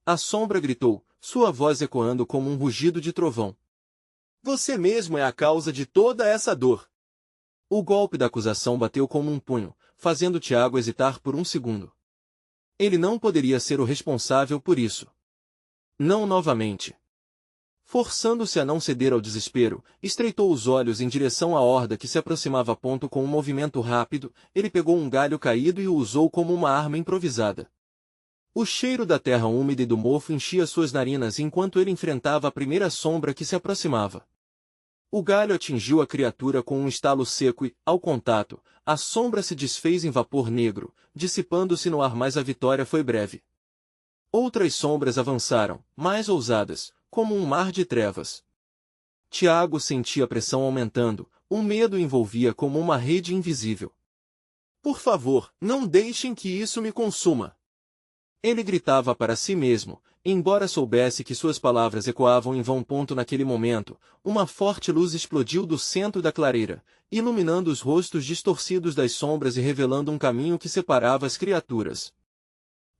Speaker 1: A sombra gritou, sua voz ecoando como um rugido de trovão. Você mesmo é a causa de toda essa dor. O golpe da acusação bateu como um punho, fazendo Tiago hesitar por um segundo. Ele não poderia ser o responsável por isso. Não novamente. Forçando-se a não ceder ao desespero, estreitou os olhos em direção à horda que se aproximava. Com um movimento rápido, ele pegou um galho caído e o usou como uma arma improvisada. O cheiro da terra úmida e do mofo enchia suas narinas enquanto ele enfrentava a primeira sombra que se aproximava. O galho atingiu a criatura com um estalo seco e, ao contato, a sombra se desfez em vapor negro, dissipando-se no ar, mas a vitória foi breve. Outras sombras avançaram, mais ousadas, como um mar de trevas. Tiago sentia a pressão aumentando, o medo o envolvia como uma rede invisível. Por favor, não deixem que isso me consuma. Ele gritava para si mesmo, embora soubesse que suas palavras ecoavam em vão. Naquele momento, uma forte luz explodiu do centro da clareira, iluminando os rostos distorcidos das sombras e revelando um caminho que separava as criaturas.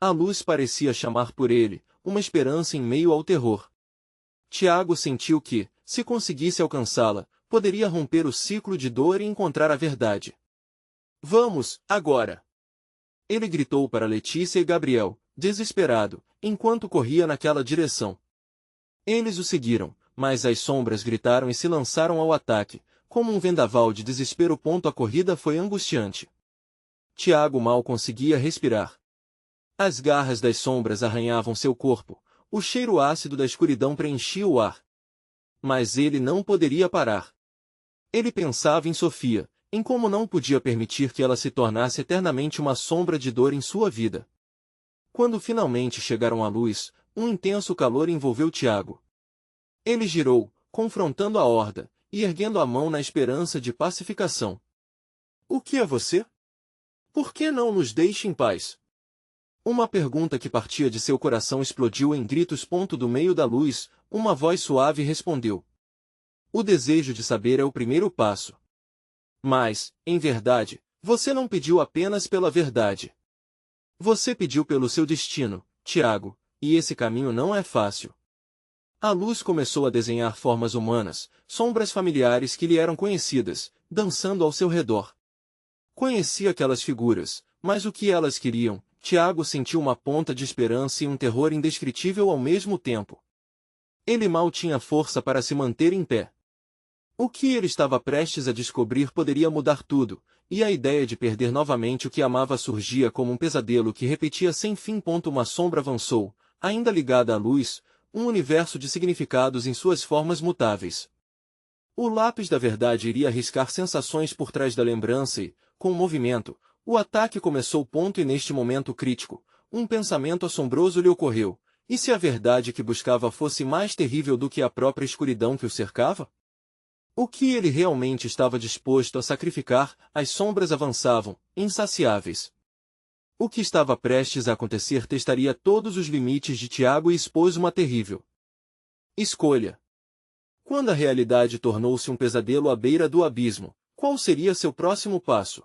Speaker 1: A luz parecia chamar por ele, uma esperança em meio ao terror. Tiago sentiu que, se conseguisse alcançá-la, poderia romper o ciclo de dor e encontrar a verdade. Vamos, agora! Ele gritou para Letícia e Gabriel, desesperado, enquanto corria naquela direção. Eles o seguiram, mas as sombras gritaram e se lançaram ao ataque, como um vendaval de desespero. A corrida foi angustiante. Tiago mal conseguia respirar. As garras das sombras arranhavam seu corpo, o cheiro ácido da escuridão preenchia o ar. Mas ele não poderia parar. Ele pensava em Sofia, em como não podia permitir que ela se tornasse eternamente uma sombra de dor em sua vida. Quando finalmente chegaram à luz, um intenso calor envolveu Tiago. Ele girou, confrontando a horda, e erguendo a mão na esperança de pacificação. O que é você? Por que não nos deixa em paz? Uma pergunta que partia de seu coração explodiu em gritos. Do meio da luz, uma voz suave respondeu. O desejo de saber é o primeiro passo. Mas, em verdade, você não pediu apenas pela verdade. Você pediu pelo seu destino, Tiago, e esse caminho não é fácil. A luz começou a desenhar formas humanas, sombras familiares que lhe eram conhecidas, dançando ao seu redor. Conhecia aquelas figuras, mas o que elas queriam? Tiago sentiu uma ponta de esperança e um terror indescritível ao mesmo tempo. Ele mal tinha força para se manter em pé. O que ele estava prestes a descobrir poderia mudar tudo, e a ideia de perder novamente o que amava surgia como um pesadelo que repetia sem fim. Uma sombra avançou, ainda ligada à luz, um universo de significados em suas formas mutáveis. O lápis da verdade iria riscar sensações por trás da lembrança e, com o movimento, o ataque começou. E neste momento crítico, um pensamento assombroso lhe ocorreu. E se a verdade que buscava fosse mais terrível do que a própria escuridão que o cercava? O que ele realmente estava disposto a sacrificar? As sombras avançavam, insaciáveis. O que estava prestes a acontecer testaria todos os limites de Tiago e expôs uma terrível escolha. Quando a realidade tornou-se um pesadelo à beira do abismo, qual seria seu próximo passo?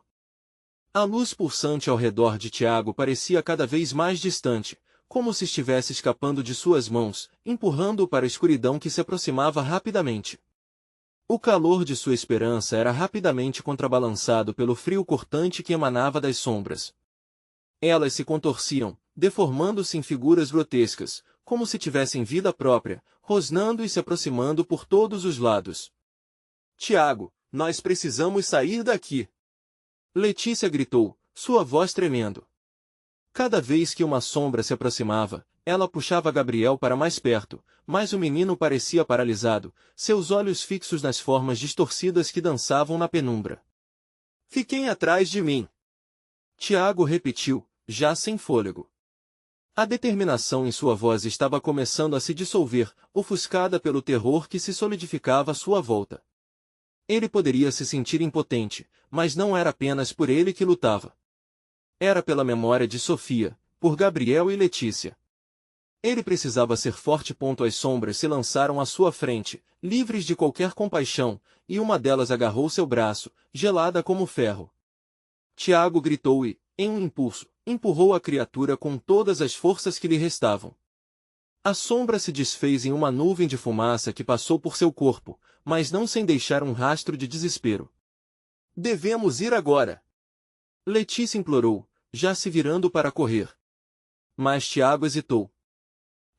Speaker 1: A luz pulsante ao redor de Tiago parecia cada vez mais distante, como se estivesse escapando de suas mãos, empurrando-o para a escuridão que se aproximava rapidamente. O calor de sua esperança era rapidamente contrabalançado pelo frio cortante que emanava das sombras. Elas se contorciam, deformando-se em figuras grotescas, como se tivessem vida própria, rosnando e se aproximando por todos os lados. Tiago, nós precisamos sair daqui! Letícia gritou, sua voz tremendo. Cada vez que uma sombra se aproximava, ela puxava Gabriel para mais perto, mas o menino parecia paralisado, seus olhos fixos nas formas distorcidas que dançavam na penumbra. Fiquem atrás de mim! Tiago repetiu, já sem fôlego. A determinação em sua voz estava começando a se dissolver, ofuscada pelo terror que se solidificava à sua volta. Ele poderia se sentir impotente, mas não era apenas por ele que lutava. Era pela memória de Sofia, por Gabriel e Letícia. Ele precisava ser forte. As sombras se lançaram à sua frente, livres de qualquer compaixão, e uma delas agarrou seu braço, gelada como ferro. Tiago gritou e, em um impulso, empurrou a criatura com todas as forças que lhe restavam. A sombra se desfez em uma nuvem de fumaça que passou por seu corpo, mas não sem deixar um rastro de desespero. Devemos ir agora! Letícia implorou, já se virando para correr. Mas Tiago hesitou.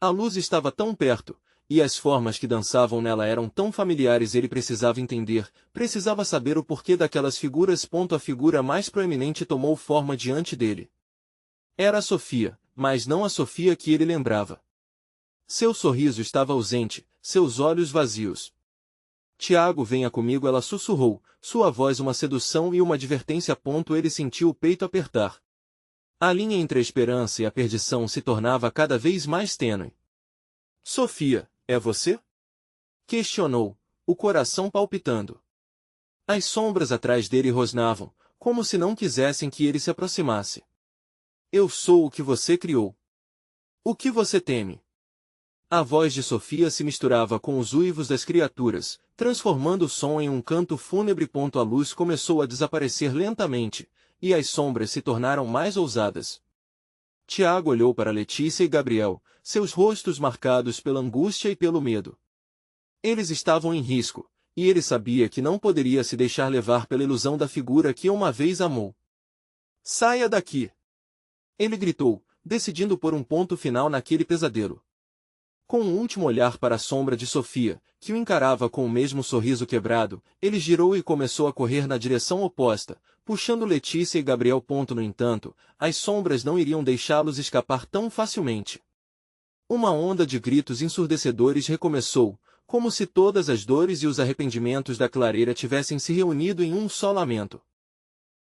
Speaker 1: A luz estava tão perto, e as formas que dançavam nela eram tão familiares. Ele precisava entender, precisava saber o porquê daquelas figuras. A figura mais proeminente tomou forma diante dele. Era a Sofia, mas não a Sofia que ele lembrava. Seu sorriso estava ausente, seus olhos vazios. Tiago, venha comigo, ela sussurrou, sua voz uma sedução e uma advertência. Ele sentiu o peito apertar. A linha entre a esperança e a perdição se tornava cada vez mais tênue. Sofia, é você? Questionou, o coração palpitando. As sombras atrás dele rosnavam, como se não quisessem que ele se aproximasse. Eu sou o que você criou. O que você teme? A voz de Sofia se misturava com os uivos das criaturas, transformando o som em um canto fúnebre. A luz começou a desaparecer lentamente, e as sombras se tornaram mais ousadas. Tiago olhou para Letícia e Gabriel, seus rostos marcados pela angústia e pelo medo. Eles estavam em risco, e ele sabia que não poderia se deixar levar pela ilusão da figura que uma vez amou. Saia daqui! Ele gritou, decidindo pôr um ponto final naquele pesadelo. Com um último olhar para a sombra de Sofia, que o encarava com o mesmo sorriso quebrado, ele girou e começou a correr na direção oposta, puxando Letícia e Gabriel. No entanto, as sombras não iriam deixá-los escapar tão facilmente. Uma onda de gritos ensurdecedores recomeçou, como se todas as dores e os arrependimentos da clareira tivessem se reunido em um só lamento.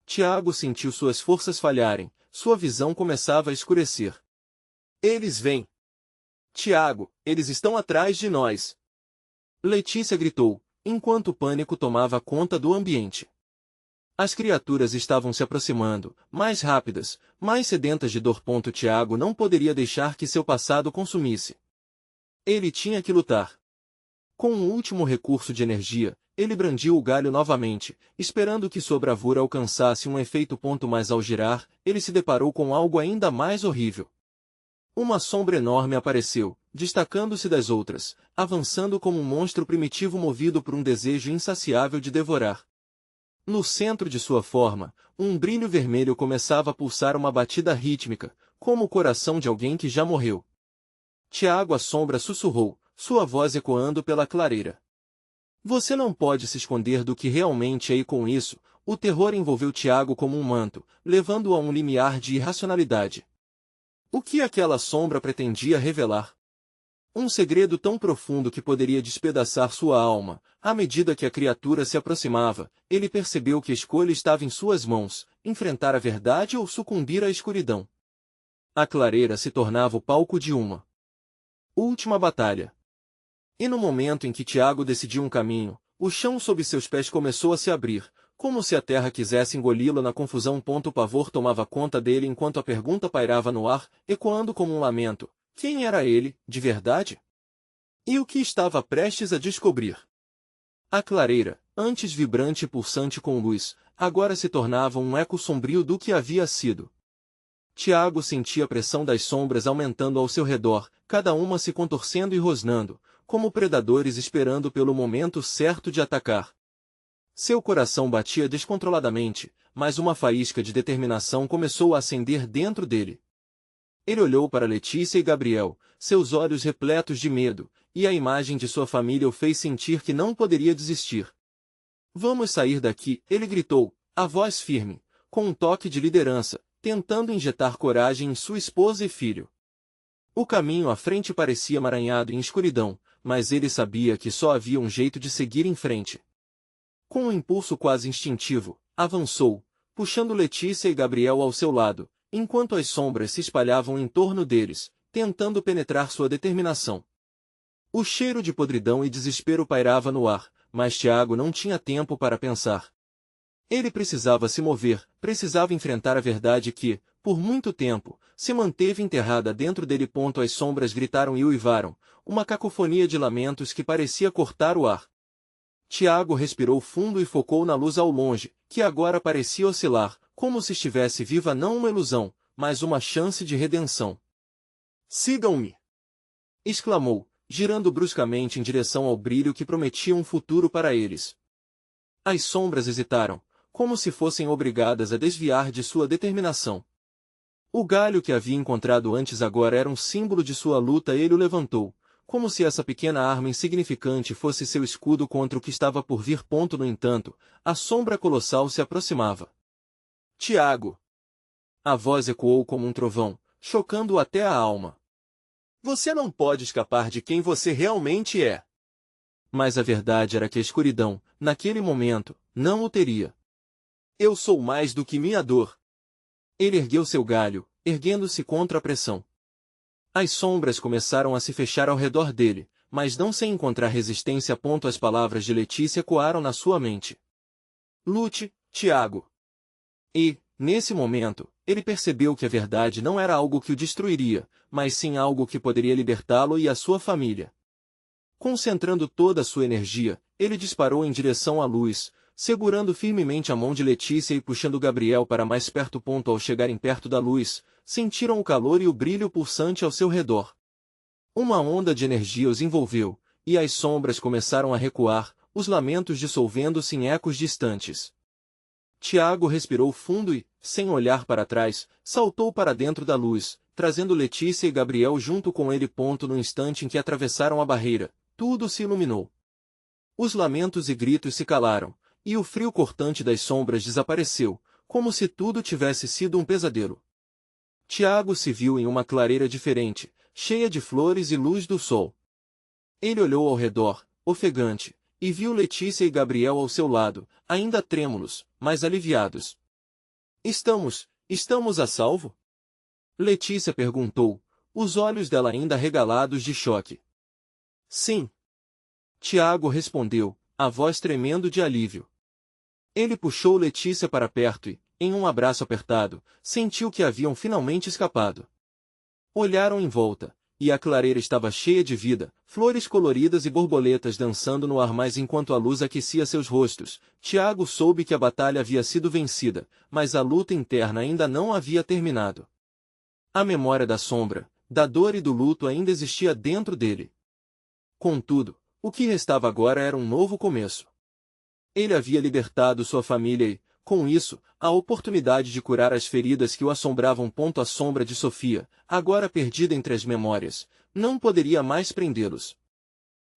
Speaker 1: Tiago sentiu suas forças falharem, sua visão começava a escurecer. Eles vêm! Tiago, eles estão atrás de nós! Letícia gritou, enquanto o pânico tomava conta do ambiente. As criaturas estavam se aproximando, mais rápidas, mais sedentas de dor. Tiago não poderia deixar que seu passado consumisse. Ele tinha que lutar. Com um último recurso de energia, ele brandiu o galho novamente, esperando que sua bravura alcançasse um efeito. Mas ao girar, ele se deparou com algo ainda mais horrível. Uma sombra enorme apareceu, destacando-se das outras, avançando como um monstro primitivo movido por um desejo insaciável de devorar. No centro de sua forma, um brilho vermelho começava a pulsar, uma batida rítmica, como o coração de alguém que já morreu. Tiago, a sombra sussurrou, sua voz ecoando pela clareira. Você não pode se esconder do que realmente é, e com isso, o terror envolveu Tiago como um manto, levando-o a um limiar de irracionalidade. O que aquela sombra pretendia revelar? Um segredo tão profundo que poderia despedaçar sua alma. À medida que a criatura se aproximava, ele percebeu que a escolha estava em suas mãos, enfrentar a verdade ou sucumbir à escuridão. A clareira se tornava o palco de uma última batalha. E no momento em que Tiago decidiu um caminho, o chão sob seus pés começou a se abrir, como se a terra quisesse engoli-lo na confusão. O pavor tomava conta dele enquanto a pergunta pairava no ar, ecoando como um lamento. Quem era ele, de verdade? E o que estava prestes a descobrir? A clareira, antes vibrante e pulsante com luz, agora se tornava um eco sombrio do que havia sido. Tiago sentia a pressão das sombras aumentando ao seu redor, cada uma se contorcendo e rosnando, como predadores esperando pelo momento certo de atacar. Seu coração batia descontroladamente, mas uma faísca de determinação começou a acender dentro dele. Ele olhou para Letícia e Gabriel, seus olhos repletos de medo, e a imagem de sua família o fez sentir que não poderia desistir. Vamos sair daqui, ele gritou, a voz firme, com um toque de liderança, tentando injetar coragem em sua esposa e filho. O caminho à frente parecia emaranhado em escuridão, mas ele sabia que só havia um jeito de seguir em frente. Com um impulso quase instintivo, avançou, puxando Letícia e Gabriel ao seu lado, enquanto as sombras se espalhavam em torno deles, tentando penetrar sua determinação. O cheiro de podridão e desespero pairava no ar, mas Tiago não tinha tempo para pensar. Ele precisava se mover, precisava enfrentar a verdade que, por muito tempo, se manteve enterrada dentro dele. As sombras gritaram e uivaram, uma cacofonia de lamentos que parecia cortar o ar. Tiago respirou fundo e focou na luz ao longe, que agora parecia oscilar, como se estivesse viva, não uma ilusão, mas uma chance de redenção. Sigam-me! Exclamou, girando bruscamente em direção ao brilho que prometia um futuro para eles. As sombras hesitaram, como se fossem obrigadas a desviar de sua determinação. O galho que havia encontrado antes agora era um símbolo de sua luta. Ele o levantou, como se essa pequena arma insignificante fosse seu escudo contra o que estava por vir. No entanto, a sombra colossal se aproximava. Tiago! A voz ecoou como um trovão, chocando-o até a alma. Você não pode escapar de quem você realmente é. Mas a verdade era que a escuridão, naquele momento, não o teria. Eu sou mais do que minha dor. Ele ergueu seu galho, erguendo-se contra a pressão. As sombras começaram a se fechar ao redor dele, mas não sem encontrar resistência. As palavras de Letícia ecoaram na sua mente. Lute, Tiago. E, nesse momento, ele percebeu que a verdade não era algo que o destruiria, mas sim algo que poderia libertá-lo e a sua família. Concentrando toda a sua energia, ele disparou em direção à luz, segurando firmemente a mão de Letícia e puxando Gabriel para mais perto. Ao chegarem perto da luz, sentiram o calor e o brilho pulsante ao seu redor. Uma onda de energia os envolveu, e as sombras começaram a recuar, os lamentos dissolvendo-se em ecos distantes. Tiago respirou fundo e, sem olhar para trás, saltou para dentro da luz, trazendo Letícia e Gabriel junto com ele. No instante em que atravessaram a barreira, tudo se iluminou. Os lamentos e gritos se calaram, e o frio cortante das sombras desapareceu, como se tudo tivesse sido um pesadelo. Tiago se viu em uma clareira diferente, cheia de flores e luz do sol. Ele olhou ao redor, ofegante, e viu Letícia e Gabriel ao seu lado, ainda trêmulos, mas aliviados. Estamos a salvo? Letícia perguntou, os olhos dela ainda arregalados de choque. Sim. Tiago respondeu, a voz tremendo de alívio. Ele puxou Letícia para perto e, em um abraço apertado, sentiu que haviam finalmente escapado. Olharam em volta, e a clareira estava cheia de vida, flores coloridas e borboletas dançando no ar. Mas enquanto a luz aquecia seus rostos, Tiago soube que a batalha havia sido vencida, mas a luta interna ainda não havia terminado. A memória da sombra, da dor e do luto ainda existia dentro dele. Contudo, o que restava agora era um novo começo. Ele havia libertado sua família e, com isso, a oportunidade de curar as feridas que o assombravam. A sombra de Sofia, agora perdida entre as memórias, não poderia mais prendê-los.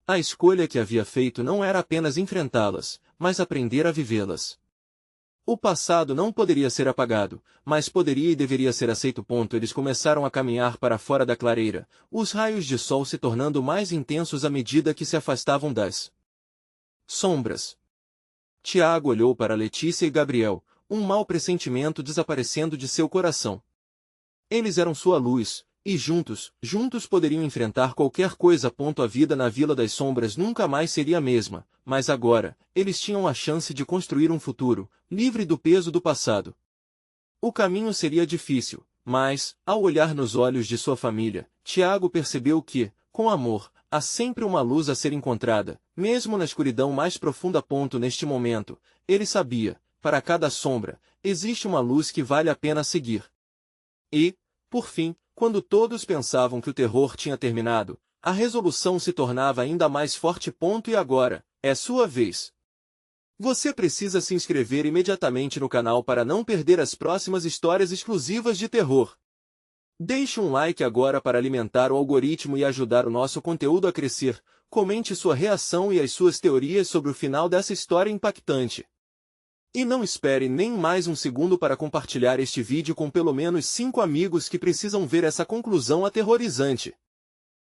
Speaker 1: A escolha que havia feito não era apenas enfrentá-las, mas aprender a vivê-las. O passado não poderia ser apagado, mas poderia e deveria ser aceito. Eles começaram a caminhar para fora da clareira, os raios de sol se tornando mais intensos à medida que se afastavam das sombras. Tiago olhou para Letícia e Gabriel, um mau pressentimento desaparecendo de seu coração. Eles eram sua luz, e juntos poderiam enfrentar qualquer coisa. A vida na Vila das Sombras nunca mais seria a mesma, mas agora, eles tinham a chance de construir um futuro, livre do peso do passado. O caminho seria difícil, mas, ao olhar nos olhos de sua família, Tiago percebeu que, com amor, há sempre uma luz a ser encontrada, mesmo na escuridão mais profunda. Neste momento, ele sabia, para cada sombra, existe uma luz que vale a pena seguir. E, por fim, quando todos pensavam que o terror tinha terminado, a resolução se tornava ainda mais forte. E agora, é sua vez. Você precisa se inscrever imediatamente no canal para não perder as próximas histórias exclusivas de terror. Deixe um like agora para alimentar o algoritmo e ajudar o nosso conteúdo a crescer. Comente sua reação e as suas teorias sobre o final dessa história impactante. E não espere nem mais um segundo para compartilhar este vídeo com pelo menos 5 amigos que precisam ver essa conclusão aterrorizante.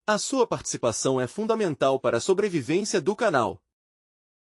Speaker 1: A sua participação é fundamental para a sobrevivência do canal.